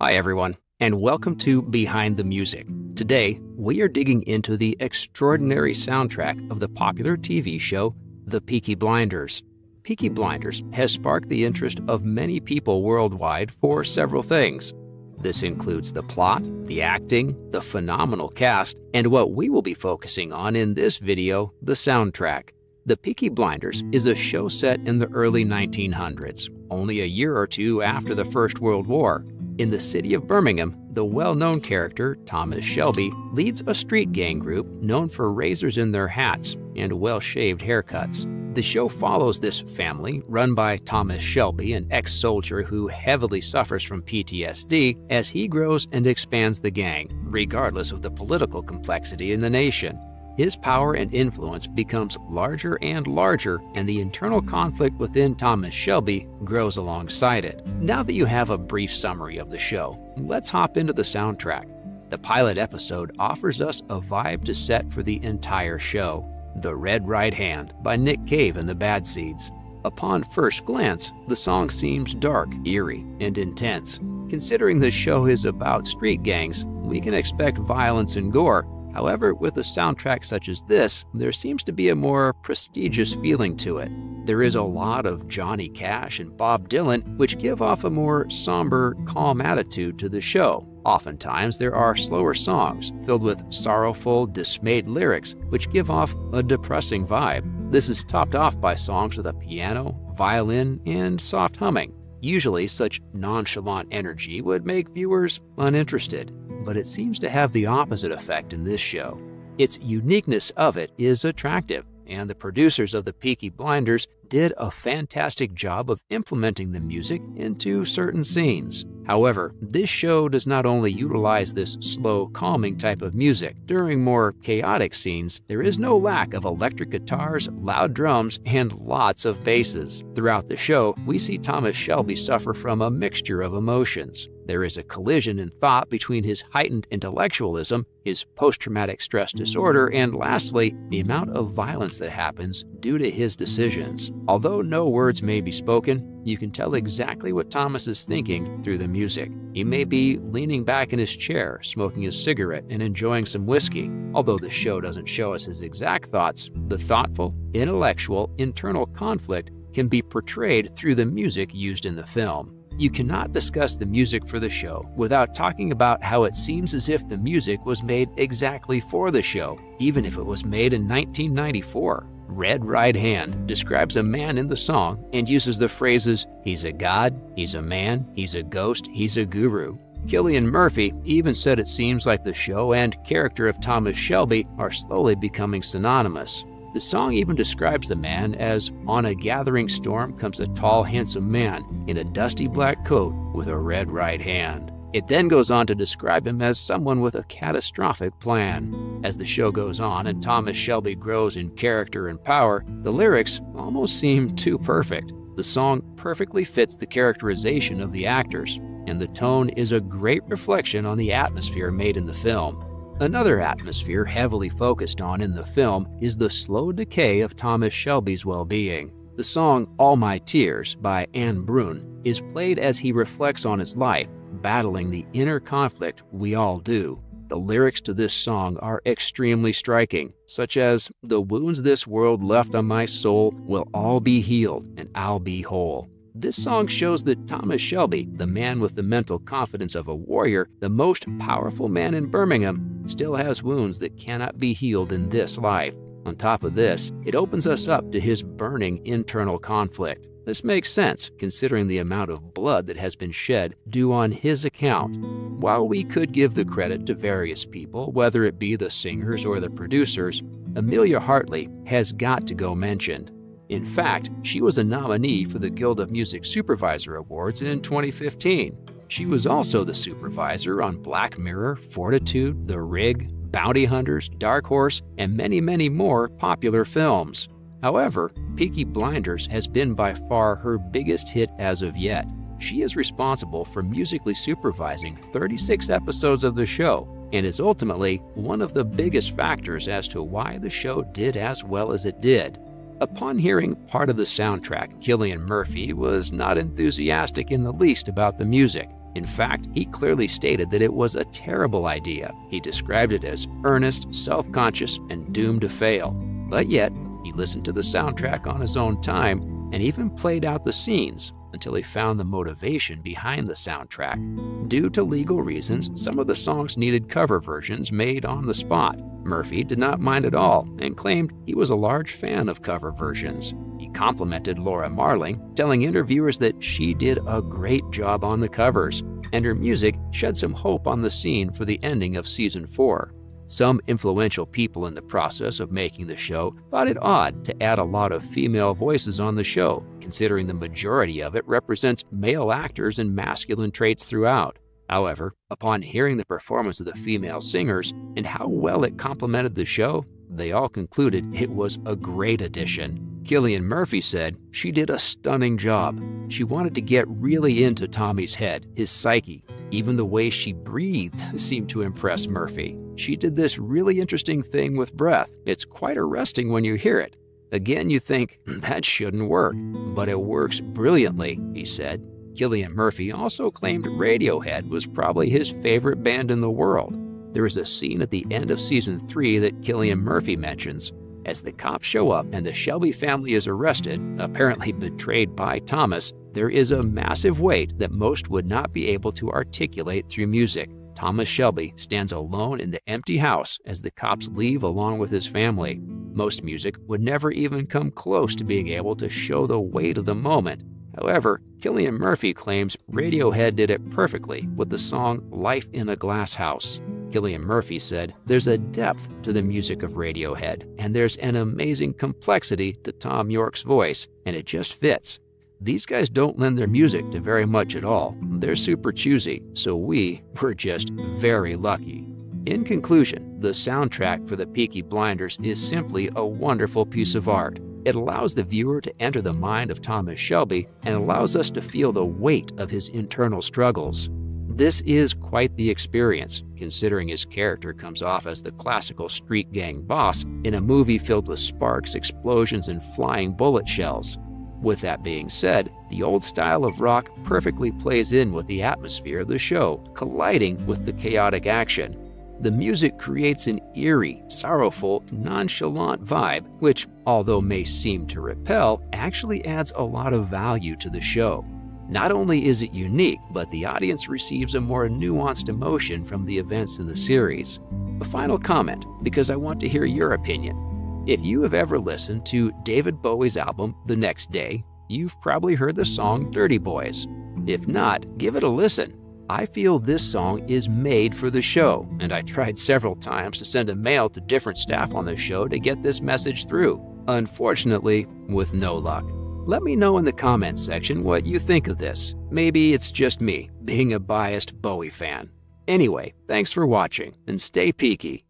Hi everyone, and welcome to Behind the Music. Today, we are digging into the extraordinary soundtrack of the popular TV show, The Peaky Blinders. Peaky Blinders has sparked the interest of many people worldwide for several things. This includes the plot, the acting, the phenomenal cast, and what we will be focusing on in this video, the soundtrack. The Peaky Blinders is a show set in the early 1900s, only a year or two after the First World War. In the city of Birmingham, the well-known character, Thomas Shelby, leads a street gang group known for razors in their hats and well-shaved haircuts. The show follows this family, run by Thomas Shelby, an ex-soldier who heavily suffers from PTSD, as he grows and expands the gang, regardless of the political complexity in the nation. His power and influence becomes larger and larger, and the internal conflict within Thomas Shelby grows alongside it. Now that you have a brief summary of the show, let's hop into the soundtrack. The pilot episode offers us a vibe to set for the entire show. The Red Right Hand by Nick Cave and the Bad Seeds. Upon first glance, the song seems dark, eerie, and intense. Considering the show is about street gangs, we can expect violence and gore. However, with a soundtrack such as this, there seems to be a more prestigious feeling to it. There is a lot of Johnny Cash and Bob Dylan, which give off a more somber, calm attitude to the show. Oftentimes, there are slower songs filled with sorrowful, dismayed lyrics, which give off a depressing vibe. This is topped off by songs with a piano, violin, and soft humming. Usually, such nonchalant energy would make viewers uninterested, but it seems to have the opposite effect in this show. Its uniqueness of it is attractive, and the producers of the Peaky Blinders did a fantastic job of implementing the music into certain scenes. However, this show does not only utilize this slow, calming type of music. During more chaotic scenes, there is no lack of electric guitars, loud drums, and lots of basses. Throughout the show, we see Thomas Shelby suffer from a mixture of emotions. There is a collision in thought between his heightened intellectualism, his post-traumatic stress disorder, and lastly, the amount of violence that happens due to his decisions. Although no words may be spoken, you can tell exactly what Thomas is thinking through the music. He may be leaning back in his chair, smoking a cigarette and enjoying some whiskey. Although the show doesn't show us his exact thoughts, the thoughtful, intellectual, internal conflict can be portrayed through the music used in the film. You cannot discuss the music for the show without talking about how it seems as if the music was made exactly for the show, even if it was made in 1994. Red Right Hand describes a man in the song and uses the phrases, "He's a god, he's a man, he's a ghost, he's a guru." Cillian Murphy even said it seems like the show and character of Thomas Shelby are slowly becoming synonymous. The song even describes the man as, "On a gathering storm comes a tall, handsome man in a dusty black coat with a red right hand." It then goes on to describe him as someone with a catastrophic plan. As the show goes on and Thomas Shelby grows in character and power, the lyrics almost seem too perfect. The song perfectly fits the characterization of the actors, and the tone is a great reflection on the atmosphere made in the film. Another atmosphere heavily focused on in the film is the slow decay of Thomas Shelby's well-being. The song All My Tears by Anne Brun is played as he reflects on his life, battling the inner conflict we all do. The lyrics to this song are extremely striking, such as, "The wounds this world left on my soul will all be healed and I'll be whole." This song shows that Thomas Shelby, the man with the mental confidence of a warrior, the most powerful man in Birmingham, still has wounds that cannot be healed in this life. On top of this, it opens us up to his burning internal conflict. This makes sense, considering the amount of blood that has been shed due on his account. While we could give the credit to various people, whether it be the singers or the producers, Amelia Hartley has got to go mentioned. In fact, she was a nominee for the Guild of Music Supervisor Awards in 2015. She was also the supervisor on Black Mirror, Fortitude, The Rig, Bounty Hunters, Dark Horse, and many, many more popular films. However, Peaky Blinders has been by far her biggest hit as of yet. She is responsible for musically supervising 36 episodes of the show and is ultimately one of the biggest factors as to why the show did as well as it did. Upon hearing part of the soundtrack, Cillian Murphy was not enthusiastic in the least about the music. In fact, he clearly stated that it was a terrible idea. He described it as earnest, self-conscious, and doomed to fail. But yet, he listened to the soundtrack on his own time and even played out the scenes until he found the motivation behind the soundtrack. Due to legal reasons, some of the songs needed cover versions made on the spot. Murphy did not mind at all and claimed he was a large fan of cover versions. He complimented Laura Marling, telling interviewers that she did a great job on the covers, and her music shed some hope on the scene for the ending of season 4. Some influential people in the process of making the show thought it odd to add a lot of female voices on the show, considering the majority of it represents male actors and masculine traits throughout. However, upon hearing the performance of the female singers and how well it complemented the show, they all concluded it was a great addition. Cillian Murphy said she did a stunning job. She wanted to get really into Tommy's head, his psyche. Even the way she breathed seemed to impress Murphy. She did this really interesting thing with breath. It's quite arresting when you hear it. Again, you think, that shouldn't work, but it works brilliantly, he said. Cillian Murphy also claimed Radiohead was probably his favorite band in the world. There is a scene at the end of season 3 that Cillian Murphy mentions. As the cops show up and the Shelby family is arrested, apparently betrayed by Thomas, there is a massive weight that most would not be able to articulate through music. Thomas Shelby stands alone in the empty house as the cops leave along with his family. Most music would never even come close to being able to show the weight of the moment. However, Cillian Murphy claims Radiohead did it perfectly with the song Life in a Glass House. Cillian Murphy said, "There's a depth to the music of Radiohead, and there's an amazing complexity to Thom Yorke's voice, and it just fits. These guys don't lend their music to very much at all. They're super choosy, so we were just very lucky." In conclusion, the soundtrack for the Peaky Blinders is simply a wonderful piece of art. It allows the viewer to enter the mind of Thomas Shelby and allows us to feel the weight of his internal struggles. This is quite the experience, considering his character comes off as the classical street gang boss in a movie filled with sparks, explosions, and flying bullet shells. With that being said, the old style of rock perfectly plays in with the atmosphere of the show, colliding with the chaotic action. The music creates an eerie, sorrowful, nonchalant vibe, which, although may seem to repel, actually adds a lot of value to the show. Not only is it unique, but the audience receives a more nuanced emotion from the events in the series. A final comment, because I want to hear your opinion. If you have ever listened to David Bowie's album The Next Day, you've probably heard the song Dirty Boys. If not, give it a listen. I feel this song is made for the show, and I tried several times to send a mail to different staff on the show to get this message through. Unfortunately, with no luck. Let me know in the comments section what you think of this. Maybe it's just me, being a biased Bowie fan. Anyway, thanks for watching, and stay peaky.